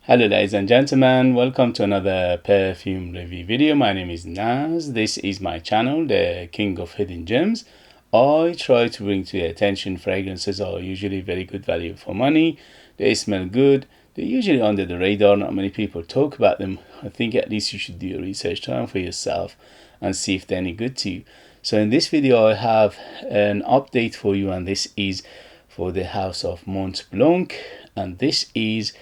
Hello ladies and gentlemen, welcome to another perfume review video. My name is Naz. This is my channel, the King of Hidden Gems. I try to bring to your attention fragrances are usually very good value for money. They smell good. They're usually under the radar. Not many people talk about them. I think at least you should do your research time for yourself and see if they're any good to you. So in this video I have an update for you, and this is for the house of Mont Blanc, and this is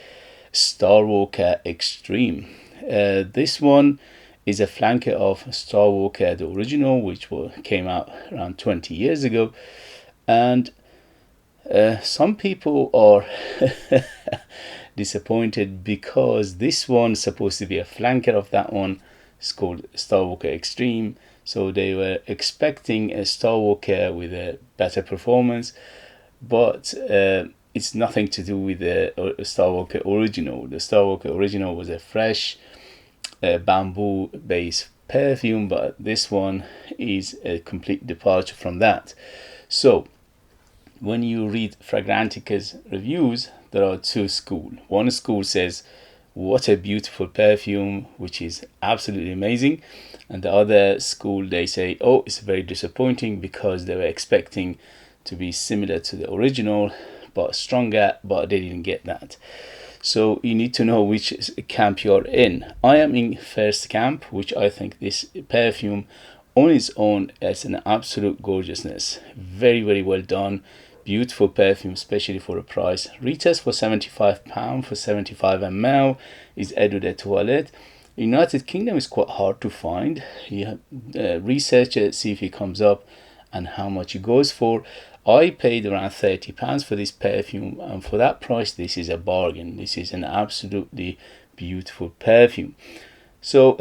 Starwalker Extreme. This one is a flanker of Starwalker, the original, which came out around 20 years ago. And some people are disappointed because this one is supposed to be a flanker of that one. It's called Starwalker Extreme. So they were expecting a Starwalker with a better performance, but it's nothing to do with the Starwalker original. The Starwalker original was a fresh bamboo based perfume, but this one is a complete departure from that. So when you read Fragrantica's reviews, there are two schools. One school says, what a beautiful perfume, which is absolutely amazing. And the other school, they say, oh, it's very disappointing because they were expecting to be similar to the original but stronger, but they didn't get that. So you need to know which camp you're in. I am in first camp, which I think this perfume on its own is an absolute gorgeousness. Very, very well done. Beautiful perfume, especially for a price. Retails for £75 for 75 ml. Is Eau de Toilette. United Kingdom is quite hard to find. You research it, see if it comes up and how much it goes for. I paid around £30 for this perfume, and for that price this is a bargain. This is an absolutely beautiful perfume. So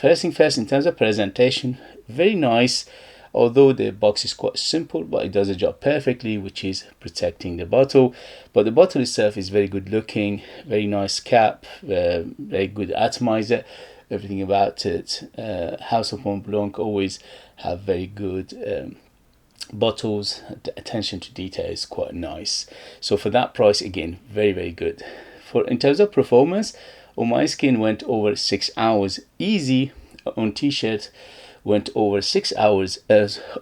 first thing first, in terms of presentation, very nice, although the box is quite simple, but it does the job perfectly, which is protecting the bottle. But the bottle itself is very good looking, very nice cap, very good atomizer, everything about it. House of Mont Blanc always have very good bottles. The attention to detail is quite nice. So for that price, again, very, very good. In terms of performance, on my skin went over 6 hours easy. On t-shirt went over 6 hours,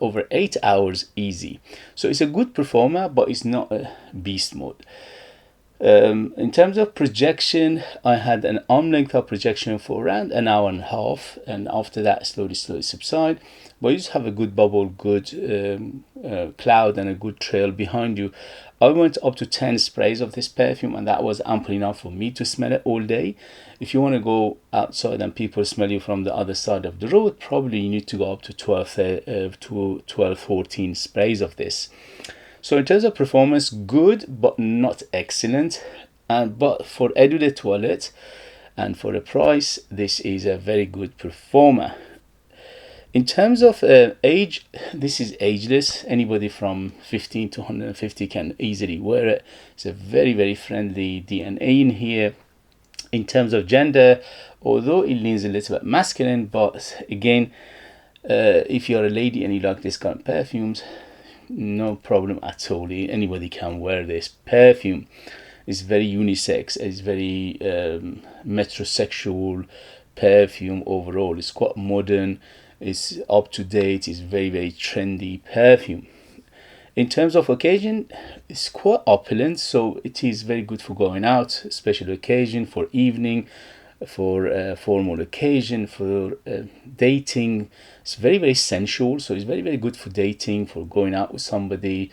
over 8 hours easy. So it's a good performer, but it's not a beast mode. In terms of projection, I had an arm length of projection for around an hour and a half, and after that slowly subside. But you just have a good bubble, good cloud and a good trail behind you. I went up to 10 sprays of this perfume, and that was ample enough for me to smell it all day. If you want to go outside and people smell you from the other side of the road, probably you need to go up to 12, 14 sprays of this. So in terms of performance, good but not excellent. But for Eau de Toilette and for the price, this is a very good performer. In terms of age, this is ageless. Anybody from 15 to 150 can easily wear it. It's a very, very friendly DNA in here. In terms of gender, although it leans a little bit masculine, but again, if you're a lady and you like this kind of perfumes, no problem at all. Anybody can wear this perfume. It's very unisex. It's very metrosexual perfume overall. It's quite modern. It's up to date. It's very, very trendy perfume. In terms of occasion, it's quite opulent, so it is very good for going out, special occasion, for evening, for formal occasion, for dating. It's very, very sensual, so it's very, very good for dating, for going out with somebody,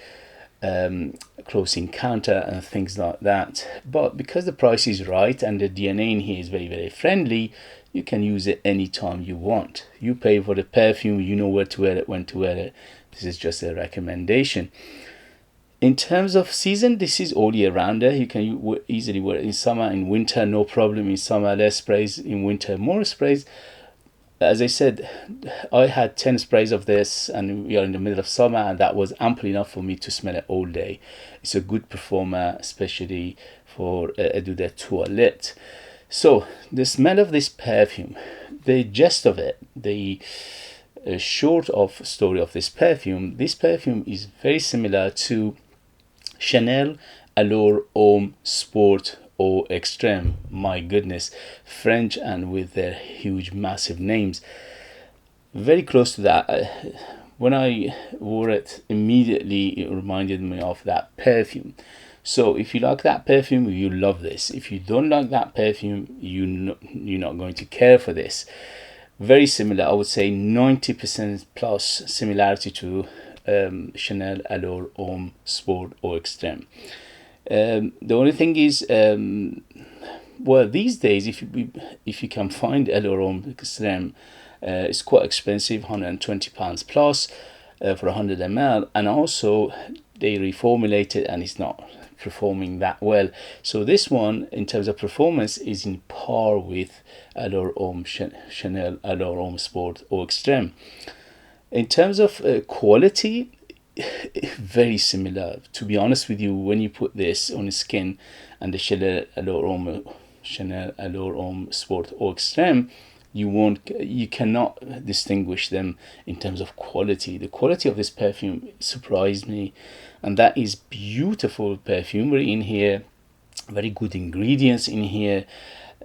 close encounter and things like that. But because the price is right and the DNA in here is very, very friendly, you can use it anytime you want. You pay for the perfume, you know where to wear it, when to wear it. This is just a recommendation. In terms of season, this is all year rounder. You can easily wear it in summer, in winter, no problem. In summer, less sprays. In winter, more sprays. As I said, I had 10 sprays of this, and we are in the middle of summer, and that was ample enough for me to smell it all day. It's a good performer, especially for Eau de Toilette. So the smell of this perfume, the gist of it, the short of story of this perfume is very similar to Chanel Allure Homme Sport Eau Extrême. My goodness, French and with their huge massive names. Very close to that. When I wore it, immediately it reminded me of that perfume. So if you like that perfume, you love this. If you don't like that perfume, you're not going to care for this. Very similar, I would say 90% plus similarity to Chanel Allure Homme Sport Eau Extrême. The only thing is, well, these days, if you can find Allure Homme Extrême, it's quite expensive, £120 plus for 100 ml, and also they reformulate it and it's not performing that well. So this one, in terms of performance, is in par with Allure Homme Chanel Allure Homme Sport Eau Extrême. In terms of quality, very similar. To be honest with you, when you put this on the skin and the Chanel Allure Homme Sport Eau Extrême, you cannot distinguish them in terms of quality. The quality of this perfume surprised me, and that is beautiful perfumery in here, very good ingredients in here,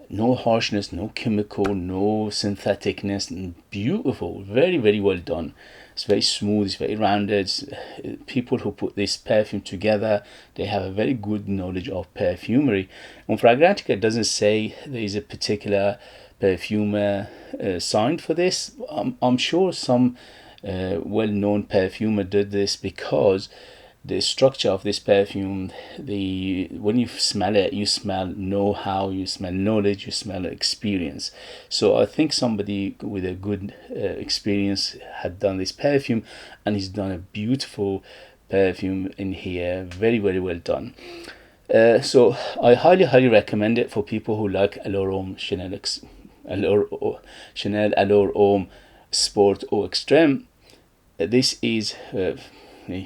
no harshness, no chemical, no syntheticness, and beautiful, very, very well done. It's very smooth, it's very rounded. People who put this perfume together, they have a very good knowledge of perfumery. On Fragrantica, it doesn't say there is a particular perfumer signed for this. I'm sure some well-known perfumer did this, because the structure of this perfume, when you smell it, you smell know-how, you smell knowledge, you smell experience. So I think somebody with a good experience had done this perfume, and he's done a beautiful perfume in here. Very, very well done. So I highly recommend it for people who like Allure Homme Chanel Allure Homme Sport Eau Extrême. This is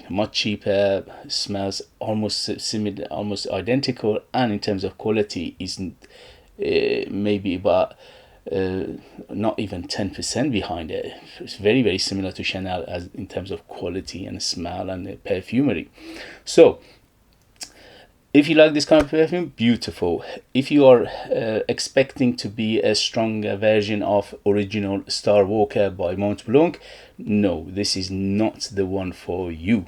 much cheaper, smells almost similar, almost identical, and in terms of quality isn't maybe about not even 10% behind it. It's very, very similar to Chanel as in terms of quality and smell and perfumery. So if you like this kind of perfume, beautiful. If you are expecting to be a stronger version of original Starwalker by Mont Blanc, no, this is not the one for you.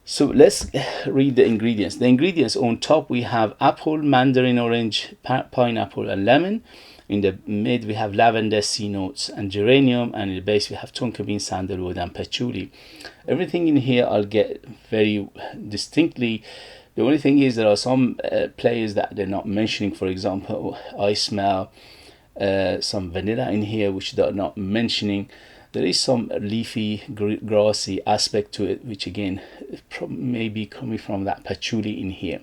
So let's read the ingredients. The ingredients: on top we have apple, mandarin orange, pineapple and lemon. In the mid we have lavender, sea notes and geranium, and in the base we have tonka bean, sandalwood and patchouli. Everything in here I'll get very distinctly. The only thing is there are some players that they're not mentioning. For example, I smell some vanilla in here, which they're not mentioning. There is some leafy, grassy aspect to it, which again may be coming from that patchouli in here.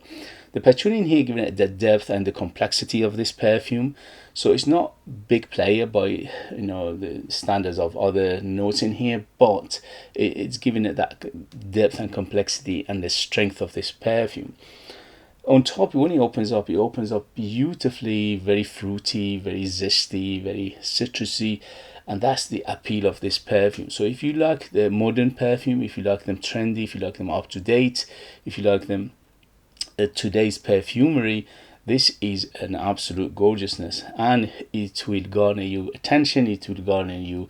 The patchouli in here giving it the depth and the complexity of this perfume. So it's not big player by the standards of other notes in here, but it's giving it that depth and complexity and the strength of this perfume. On top, when it opens up beautifully, very fruity, very zesty, very citrusy, and that's the appeal of this perfume. So if you like the modern perfume, if you like them trendy, if you like them up to date, if you like them today's perfumery, this is an absolute gorgeousness, and it will garner you attention, it will garner you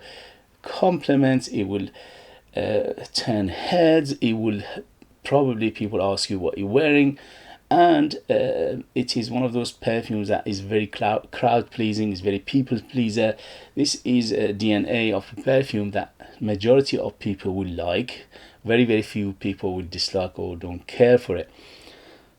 compliments, it will turn heads, it will probably people ask you what you're wearing, and it is one of those perfumes that is very crowd pleasing, is very people pleaser. This is a DNA of a perfume that majority of people will like. Very, very few people will dislike or don't care for it.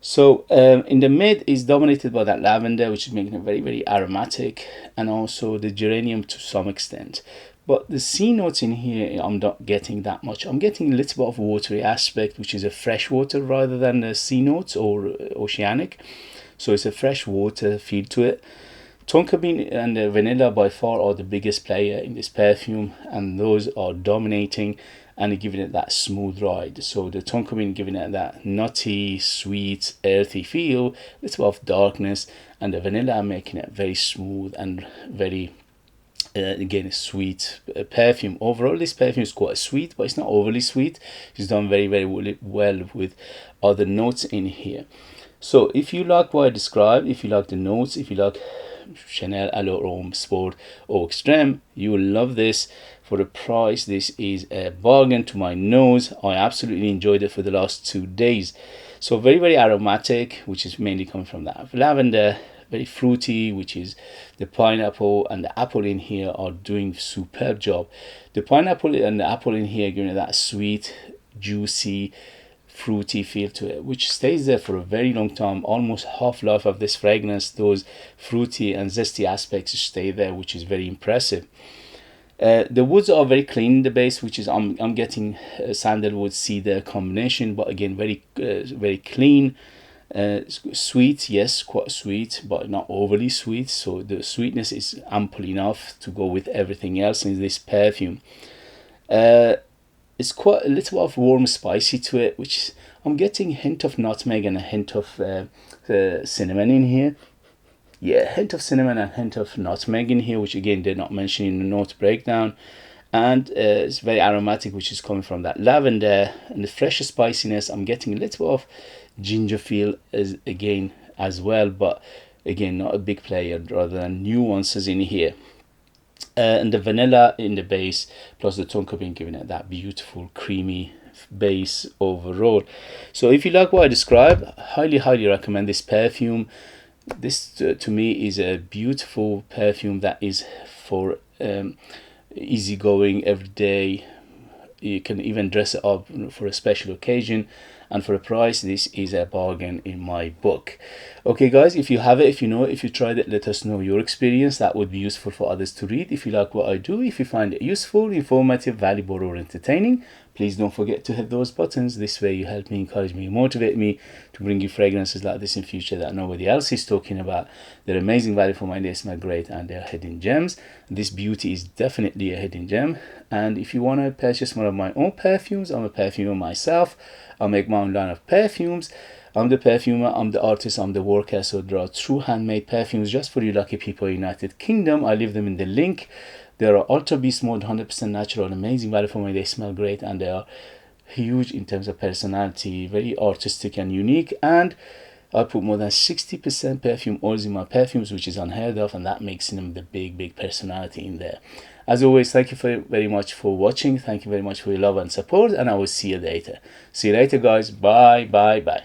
So in the mid is dominated by that lavender, which is making it very, very aromatic, and also the geranium to some extent. But the sea notes in here, I'm not getting that much. I'm getting a little bit of watery aspect, which is a fresh water rather than the sea notes or oceanic. So it's a fresh water feel to it. Tonka bean and the vanilla by far are the biggest player in this perfume, and those are dominating and giving it that smooth ride. So the tonka bean giving it that nutty, sweet, earthy feel, a little bit of darkness, and the vanilla making it very smooth and very again a sweet perfume. Overall this perfume is quite sweet, but it's not overly sweet. It's done very, very well with other notes in here. So if you like what I described, if you like the notes, if you like Chanel Allure Homme Sport or Extreme, you will love this. For the price, this is a bargain to my nose. I absolutely enjoyed it for the last 2 days. So very, very aromatic, which is mainly coming from that lavender. Very fruity, which is the pineapple and the apple in here are doing superb job. The pineapple and the apple in here giving it that sweet, juicy, fruity feel to it, which stays there for a very long time. Almost half life of this fragrance, those fruity and zesty aspects stay there, which is very impressive. The woods are very clean in the base, which is I'm getting sandalwood cedar combination, but again very clean. Sweet, yes, quite sweet, but not overly sweet. So the sweetness is ample enough to go with everything else in this perfume. It's quite a little of warm spicy to it, which I'm getting a hint of nutmeg and a hint of cinnamon in here. Yeah, a hint of cinnamon and a hint of nutmeg in here, which again they're not mentioning in the note breakdown. And it's very aromatic, which is coming from that lavender and the fresh spiciness. I'm getting a little of ginger feel as well, but again not a big player, rather than nuances in here. And the vanilla in the base plus the tonka bean giving it that beautiful creamy base overall. So if you like what I described, highly recommend this perfume. This to me is a beautiful perfume that is for easygoing every day. You can even dress it up for a special occasion, and for a price, this is a bargain in my book. Okay guys, if you have it, if you know it, if you tried it, let us know your experience. That would be useful for others to read. If you like what I do, if you find it useful, informative, valuable or entertaining, please don't forget to hit those buttons. This way you help me, encourage me, motivate me to bring you fragrances like this in future that nobody else is talking about. They're amazing value for money, they smell great, and they're hidden gems. This beauty is definitely a hidden gem. And if you want to purchase one of my own perfumes, I'm a perfumer myself. I make my own line of perfumes. I'm the perfumer, I'm the artist, I'm the worker. So there are true handmade perfumes just for you lucky people in the United Kingdom. I leave them in the link. They are ultra beast mode, 100% natural, amazing value for money. They smell great and they are huge in terms of personality, very artistic and unique. And I put more than 60% perfume oils in my perfumes, which is unheard of, and that makes them the big personality in there. As always, thank you very much for watching. Thank you very much for your love and support, and I will see you later. See you later, guys. Bye.